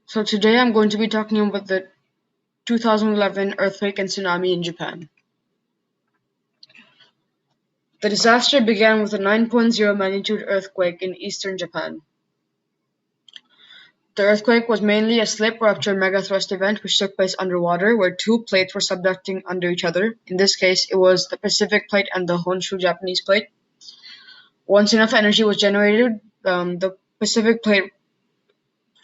So today I'm going to be talking about the 2011 earthquake and tsunami in Japan. The disaster began with a 9.0 magnitude earthquake in eastern Japan. The earthquake was mainly a slip rupture megathrust event which took place underwater, where two plates were subducting under each other. In this case, it was the Pacific plate and the Honshu Japanese plate. Once enough energy was generated, the Pacific plate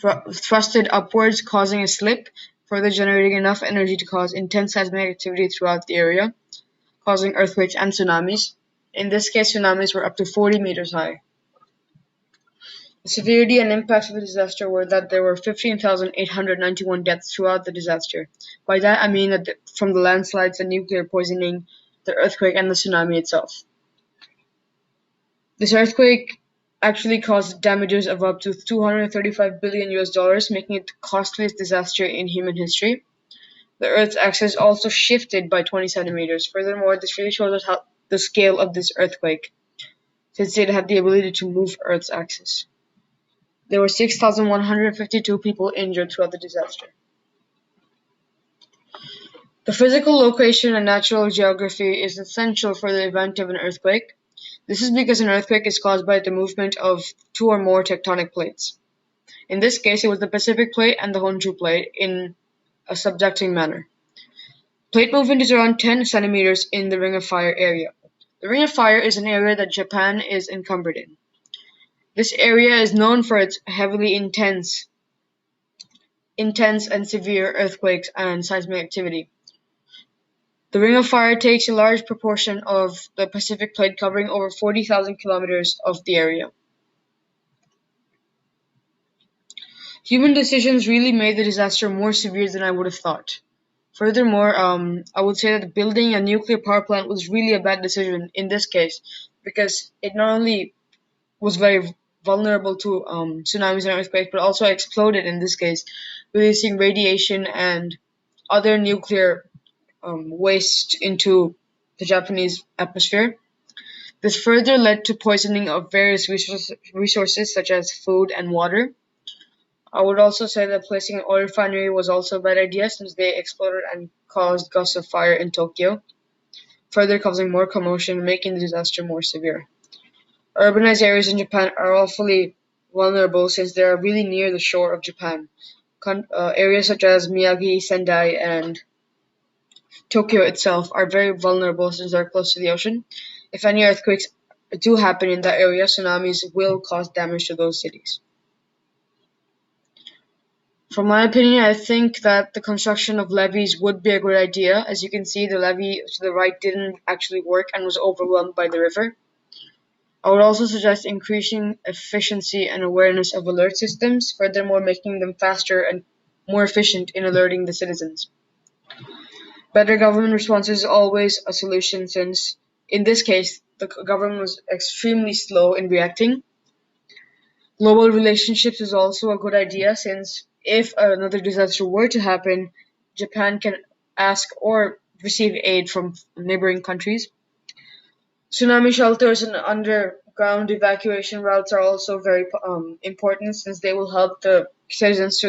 thrusted upwards, causing a slip, further generating enough energy to cause intense seismic activity throughout the area, causing earthquakes and tsunamis. In this case, tsunamis were up to 40 meters high. The severity and impacts of the disaster were that there were 15,891 deaths throughout the disaster. By that I mean that from the landslides, the nuclear poisoning, the earthquake, and the tsunami itself. This earthquake actually caused damages of up to $235 billion, making it the costliest disaster in human history. The Earth's axis also shifted by 20 centimeters. Furthermore, this really shows us the scale of this earthquake, since it had the ability to move Earth's axis. There were 6,152 people injured throughout the disaster. The physical location and natural geography is essential for the event of an earthquake. This is because an earthquake is caused by the movement of two or more tectonic plates. In this case, it was the Pacific plate and the Honshu plate in a subducting manner. Plate movement is around 10 centimeters in the Ring of Fire area. The Ring of Fire is an area that Japan is encumbered in. This area is known for its heavily intense and severe earthquakes and seismic activity. The Ring of Fire takes a large proportion of the Pacific plate, covering over 40,000 kilometers of the area. Human decisions really made the disaster more severe than I would have thought. Furthermore, I would say that building a nuclear power plant was really a bad decision in this case, because it not only was very vulnerable to tsunamis and earthquakes, but also exploded in this case, releasing radiation and other nuclear waste into the Japanese atmosphere. This further led to poisoning of various resources such as food and water. I would also say that placing an oil refinery was also a bad idea, since they exploded and caused gusts of fire in Tokyo, further causing more commotion, making the disaster more severe. Urbanized areas in Japan are awfully vulnerable since they are really near the shore of Japan. Areas such as Miyagi, Sendai, and Tokyo itself are very vulnerable since they're close to the ocean. If any earthquakes do happen in that area, tsunamis will cause damage to those cities. From my opinion, I think that the construction of levees would be a good idea. As you can see, the levee to the right didn't actually work and was overwhelmed by the river. I would also suggest increasing efficiency and awareness of alert systems, furthermore making them faster and more efficient in alerting the citizens. Better government response is always a solution, since in this case, the government was extremely slow in reacting. Global relationships is also a good idea, since if another disaster were to happen, Japan can ask or receive aid from neighboring countries. Tsunami shelters and underground evacuation routes are also very important, since they will help the citizens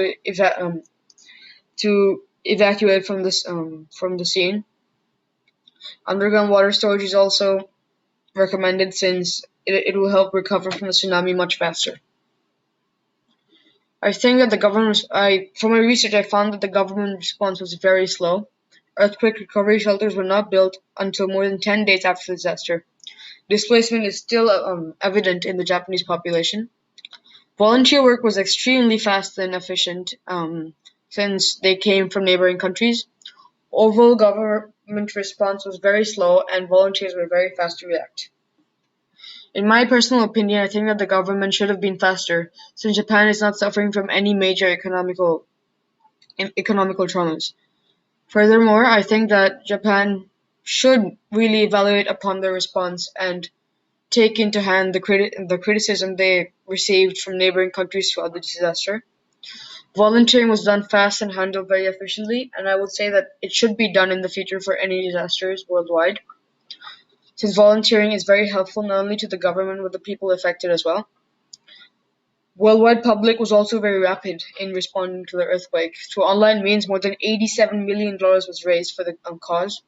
to evacuate from the scene. Underground water storage is also recommended, since it will help recover from the tsunami much faster. I think that from my research, I found that the government response was very slow. Earthquake recovery shelters were not built until more than 10 days after the disaster. Displacement is still evident in the Japanese population. Volunteer work was extremely fast and efficient, since they came from neighboring countries. Overall government response was very slow, and volunteers were very fast to react. In my personal opinion, I think that the government should have been faster, since Japan is not suffering from any major economical traumas. Furthermore, I think that Japan should really evaluate upon their response and take into hand the criticism they received from neighboring countries throughout the disaster. Volunteering was done fast and handled very efficiently, and I would say that it should be done in the future for any disasters worldwide, since volunteering is very helpful not only to the government but the people affected as well. Worldwide public was also very rapid in responding to the earthquake. Through online means, more than $87 million was raised for the cause.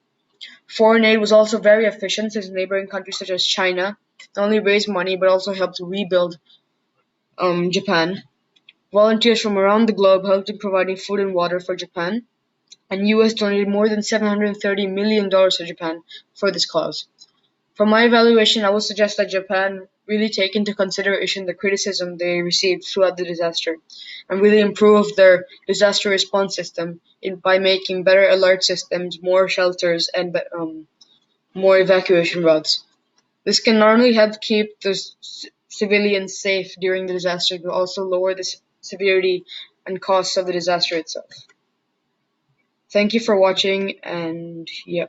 Foreign aid was also very efficient, since neighboring countries such as China not only raised money but also helped rebuild Japan. Volunteers from around the globe helped in providing food and water for Japan, and US donated more than $730 million to Japan for this cause. From my evaluation, I would suggest that Japan really take into consideration the criticism they received throughout the disaster and really improve their disaster response system by making better alert systems, more shelters, and more evacuation routes. This can not only help keep the civilians safe during the disaster, but also lower the severity and costs of the disaster itself. Thank you for watching, and yeah.